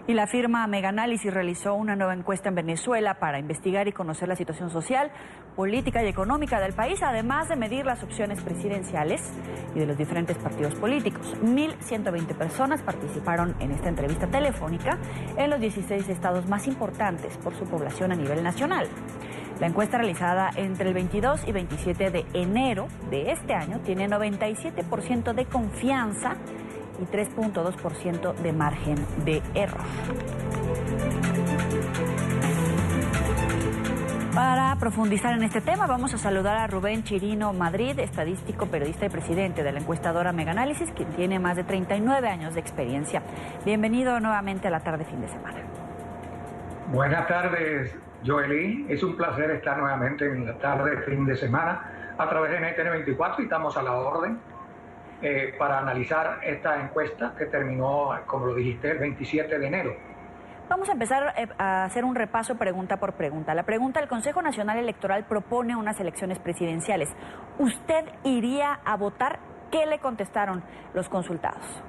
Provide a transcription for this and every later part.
Y la firma Meganálisis realizó una nueva encuesta en Venezuela para investigar y conocer la situación social, política y económica del país, además de medir las opciones presidenciales y de los diferentes partidos políticos. 1.120 personas participaron en esta entrevista telefónica en los 16 estados más importantes por su población a nivel nacional. La encuesta realizada entre el 22 y 27 de enero de este año tiene 97% de confianza y 3.2% de margen de error. Para profundizar en este tema, vamos a saludar a Rubén Chirino Madrid, estadístico, periodista y presidente de la encuestadora Meganálisis, quien tiene más de 39 años de experiencia. Bienvenido nuevamente a la tarde fin de semana. Buenas tardes, Joely. Es un placer estar nuevamente en la tarde fin de semana a través de NTN24 y estamos a la orden para analizar esta encuesta que terminó, como lo dijiste, el 27 de enero. Vamos a empezar a hacer un repaso pregunta por pregunta. La pregunta: el Consejo Nacional Electoral propone unas elecciones presidenciales. ¿Usted iría a votar? ¿Qué le contestaron los consultados?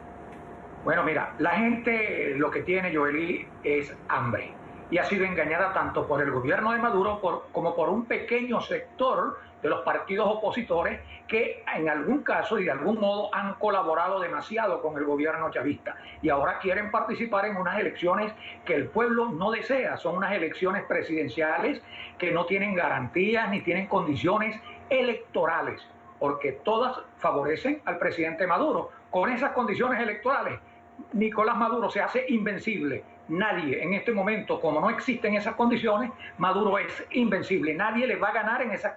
Bueno, mira, la gente lo que tiene, Joely, es hambre. Y ha sido engañada tanto por el gobierno de Maduro como por un pequeño sector de los partidos opositores que en algún caso y de algún modo han colaborado demasiado con el gobierno chavista y ahora quieren participar en unas elecciones que el pueblo no desea. Son unas elecciones presidenciales que no tienen garantías ni tienen condiciones electorales, porque todas favorecen al presidente Maduro. Con esas condiciones electorales, Nicolás Maduro se hace invencible. Nadie en este momento, como no existen esas condiciones, Maduro es invencible. Nadie le va a ganar en esas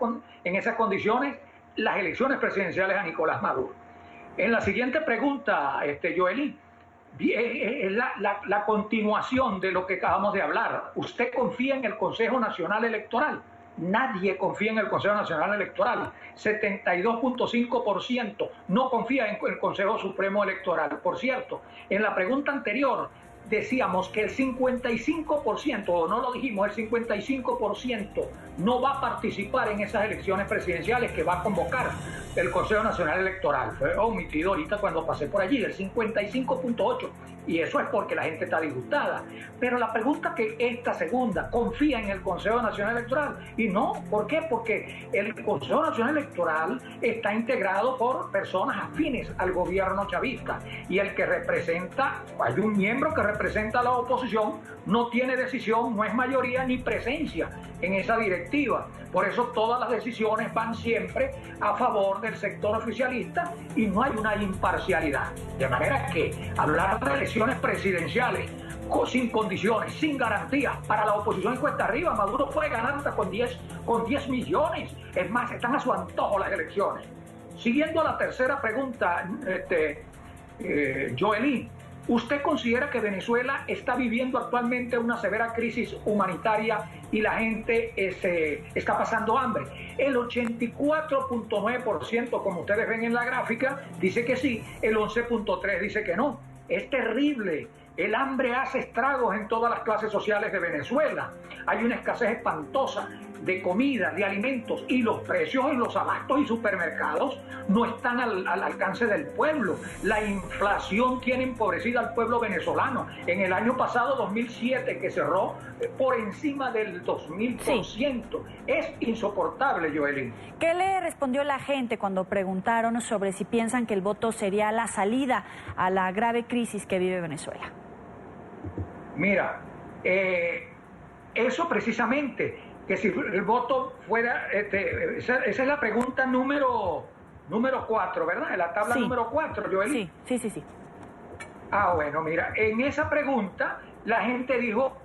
condiciones las elecciones presidenciales a Nicolás Maduro. En la siguiente pregunta, Joely, es la continuación de lo que acabamos de hablar. ¿Usted confía en el Consejo Nacional Electoral? Nadie confía en el Consejo Nacional Electoral. 72.5% no confía en el Consejo Supremo Electoral. Por cierto, en la pregunta anterior decíamos que el 55%, o no lo dijimos, el 55% no va a participar en esas elecciones presidenciales que va a convocar el Consejo Nacional Electoral. Fue omitido ahorita cuando pasé por allí, el 55.8%. Y eso es porque la gente está disgustada. Pero la pregunta que esta segunda, ¿confía en el Consejo Nacional Electoral? Y no, ¿por qué? Porque el Consejo Nacional Electoral está integrado por personas afines al gobierno chavista. Y el que representa, hay un miembro que representa a la oposición, no tiene decisión, no es mayoría ni presencia en esa directiva. Por eso todas las decisiones van siempre a favor del sector oficialista y no hay una imparcialidad. De manera que hablar de elecciones presidenciales sin condiciones, sin garantías, para la oposición cuesta arriba. Maduro puede ganar hasta con 10 millones. Es más, están a su antojo las elecciones. Siguiendo a la tercera pregunta, Joely, ¿usted considera que Venezuela está viviendo actualmente una severa crisis humanitaria y la gente está pasando hambre? El 84.9%, como ustedes ven en la gráfica, dice que sí, el 11.3% dice que no. Es terrible. El hambre hace estragos en todas las clases sociales de Venezuela. Hay una escasez espantosa de comida, de alimentos, y los precios en los abastos y supermercados no están al alcance del pueblo. La inflación tiene empobrecida al pueblo venezolano. En el año pasado, 2007, que cerró por encima del 2000%. Sí. Es insoportable, Joely. ¿Qué le respondió la gente cuando preguntaron sobre si piensan que el voto sería la salida a la grave crisis que vive Venezuela? Mira, eso precisamente, que si el voto fuera, esa es la pregunta número 4, ¿verdad? En la tabla número 4, Joely. Sí. Ah, bueno, mira, en esa pregunta la gente dijo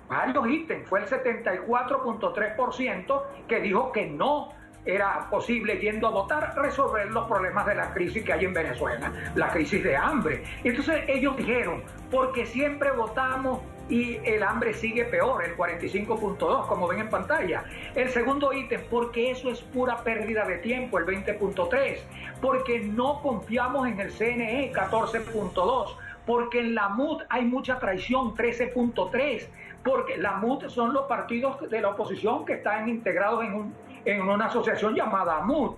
varios ítems. Fue el 74.3% que dijo que no era posible, yendo a votar, resolver los problemas de la crisis que hay en Venezuela, la crisis de hambre. Entonces ellos dijeron, porque siempre votamos y el hambre sigue peor, el 45.2%, como ven en pantalla. El segundo ítem, porque eso es pura pérdida de tiempo, el 20.3%, porque no confiamos en el CNE, 14.2%, porque en la MUD hay mucha traición, 13.3%, porque la MUD son los partidos de la oposición que están integrados en una asociación llamada MUD.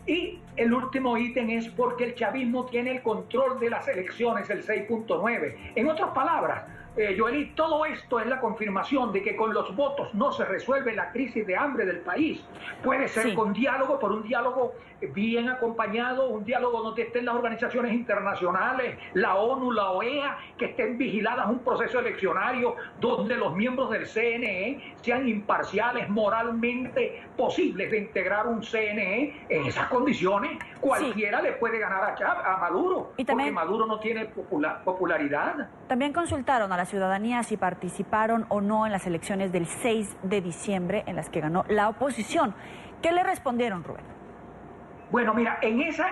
Y el último ítem es porque el chavismo tiene el control de las elecciones, el 6.9%. En otras palabras, Joely, todo esto es la confirmación de que con los votos no se resuelve la crisis de hambre del país. Puede ser con diálogo, por un diálogo bien acompañado, un diálogo donde estén las organizaciones internacionales, la ONU, la OEA, que estén vigiladas un proceso eleccionario donde los miembros del CNE sean imparciales, moralmente posibles de integrar un CNE. En esas condiciones cualquiera le puede ganar a Maduro, y también, porque Maduro no tiene popularidad. También consultaron a la ciudadanía si participaron o no en las elecciones del 6 de diciembre en las que ganó la oposición. ¿Qué le respondieron, Rubén? Bueno, mira, en esa,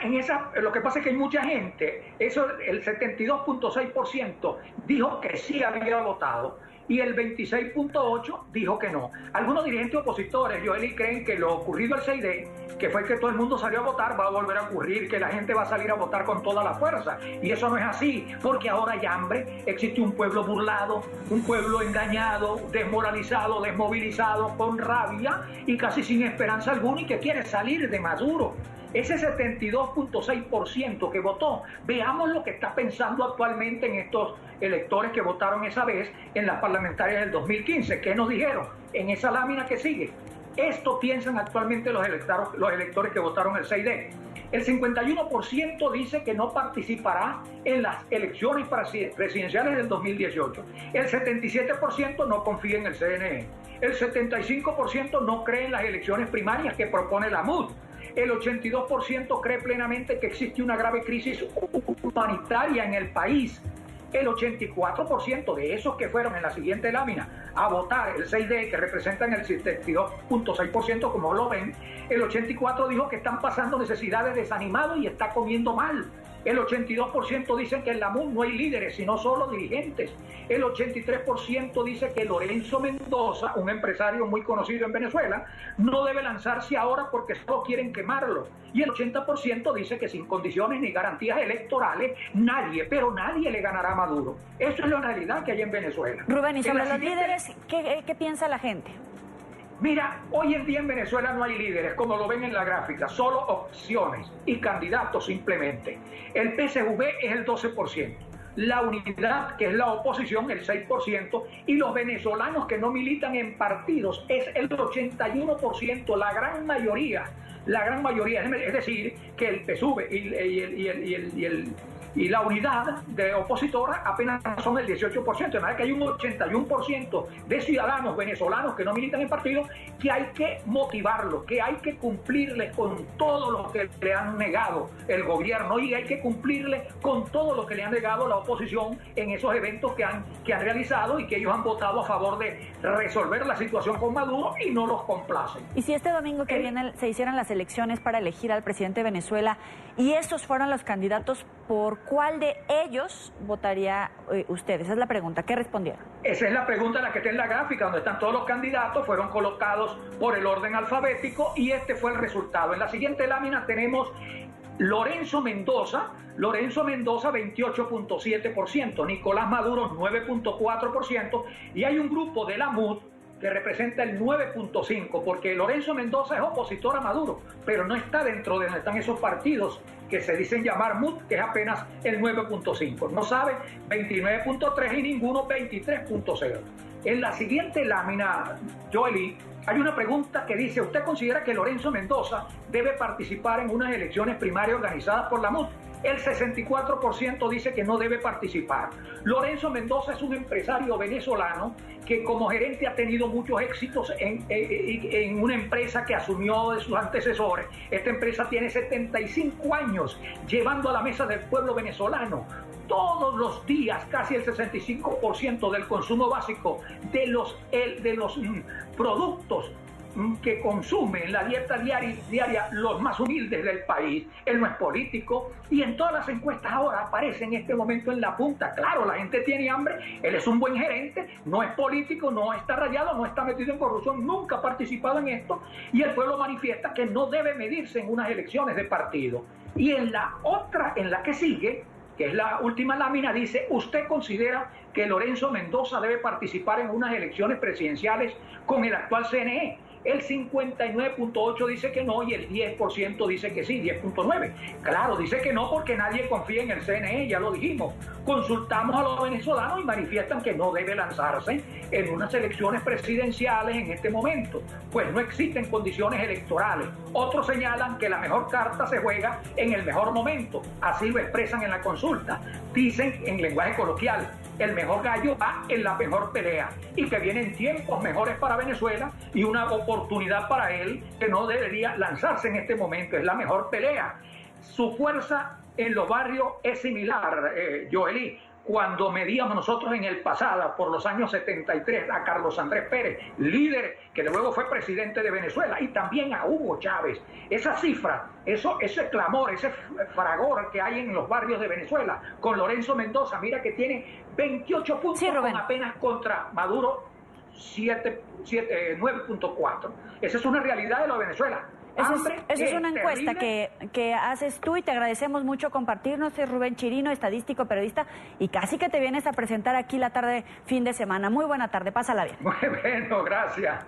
lo que pasa es que hay mucha gente, el 72.6% dijo que sí había votado y el 26.8% dijo que no. Algunos dirigentes opositores, Joely, creen que lo ocurrido el 6D, que fue que todo el mundo salió a votar, va a volver a ocurrir, que la gente va a salir a votar con toda la fuerza. Y eso no es así, porque ahora hay hambre, existe un pueblo burlado, un pueblo engañado, desmoralizado, desmovilizado, con rabia y casi sin esperanza alguna y que quiere salir de Maduro. Ese 72.6% que votó, veamos lo que está pensando actualmente en estos electores que votaron esa vez en las parlamentarias del 2015. ¿Qué nos dijeron en esa lámina que sigue? Esto piensan actualmente los electores que votaron el 6D. El 51% dice que no participará en las elecciones presidenciales del 2018. El 77% no confía en el CNE. El 75% no cree en las elecciones primarias que propone la MUD. El 82% cree plenamente que existe una grave crisis humanitaria en el país. El 84% de esos que fueron en la siguiente lámina a votar el 6D, que representan el 72.6%, como lo ven, el 84% dijo que están pasando necesidades, desanimados y está comiendo mal. El 82% dicen que en la MUD no hay líderes, sino solo dirigentes. El 83% dice que Lorenzo Mendoza, un empresario muy conocido en Venezuela, no debe lanzarse ahora porque solo quieren quemarlo. Y el 80% dice que sin condiciones ni garantías electorales, nadie, pero nadie le ganará a Maduro. Eso es la realidad que hay en Venezuela. Rubén, y sobre los líderes, ¿qué piensa la gente? Mira, hoy en día en Venezuela no hay líderes, como lo ven en la gráfica, solo opciones y candidatos simplemente. El PSV es el 12%, la Unidad, que es la oposición, el 6%, y los venezolanos que no militan en partidos es el 81%, la gran mayoría, es decir, que el PSV y la Unidad de opositora apenas son el 18%, de manera que hay un 81% de ciudadanos venezolanos que no militan en partidos, que hay que motivarlos, que hay que cumplirles con todo lo que le han negado el gobierno y hay que cumplirles con todo lo que le han negado la oposición en esos eventos que han realizado y que ellos han votado a favor de resolver la situación con Maduro y no los complacen. Y si este domingo que viene se hicieran las elecciones para elegir al presidente de Venezuela y esos fueran los candidatos, ¿por cuál de ellos votaría usted? Esa es la pregunta. ¿Qué respondieron? Esa es la pregunta, la que está en la gráfica, donde están todos los candidatos, fueron colocados por el orden alfabético y este fue el resultado. En la siguiente lámina tenemos Lorenzo Mendoza 28.7%, Nicolás Maduro 9.4% y hay un grupo de la MUD que representa el 9.5%, porque Lorenzo Mendoza es opositor a Maduro, pero no está dentro de donde están esos partidos que se dicen llamar MUD, que es apenas el 9.5%. No sabe 29.3% y ninguno 23.0%. En la siguiente lámina, Joely, hay una pregunta que dice, ¿usted considera que Lorenzo Mendoza debe participar en unas elecciones primarias organizadas por la MUD? El 64% dice que no debe participar. Lorenzo Mendoza es un empresario venezolano que como gerente ha tenido muchos éxitos en una empresa que asumió de sus antecesores. Esta empresa tiene 75 años llevando a la mesa del pueblo venezolano todos los días casi el 65% del consumo básico de los productos que consumen la dieta diaria los más humildes del país. Él no es político y en todas las encuestas ahora aparece en este momento en la punta. Claro, la gente tiene hambre, él es un buen gerente, no es político, no está rayado, no está metido en corrupción, nunca ha participado en esto y el pueblo manifiesta que no debe medirse en unas elecciones de partido. Y en la otra, en la que sigue, que es la última lámina, dice, ¿usted considera que Lorenzo Mendoza debe participar en unas elecciones presidenciales con el actual CNE? el 59.8% dice que no y el 10% dice que sí, 10.9%. Claro, dice que no porque nadie confía en el CNE, ya lo dijimos. Consultamos a los venezolanos y manifiestan que no debe lanzarse en unas elecciones presidenciales en este momento, pues no existen condiciones electorales. Otros señalan que la mejor carta se juega en el mejor momento, así lo expresan en la consulta. Dicen en lenguaje coloquial, el mejor gallo va en la mejor pelea y que vienen tiempos mejores para Venezuela y una oportunidad para él que no debería lanzarse en este momento, es la mejor pelea. Su fuerza en los barrios es similar, Joely. Cuando medíamos nosotros en el pasado, por los años 73, a Carlos Andrés Pérez, líder que luego fue presidente de Venezuela, y también a Hugo Chávez, esa cifra, ese clamor, ese fragor que hay en los barrios de Venezuela, con Lorenzo Mendoza, mira que tiene 28 puntos, sí, con apenas contra Maduro 9.4. Esa es una realidad de la Venezuela. Esa es una encuesta que haces tú y te agradecemos mucho compartirnos. Soy Rubén Chirino, estadístico, periodista, y casi que te vienes a presentar aquí la tarde, fin de semana. Muy buena tarde, pásala bien. Muy bueno, gracias.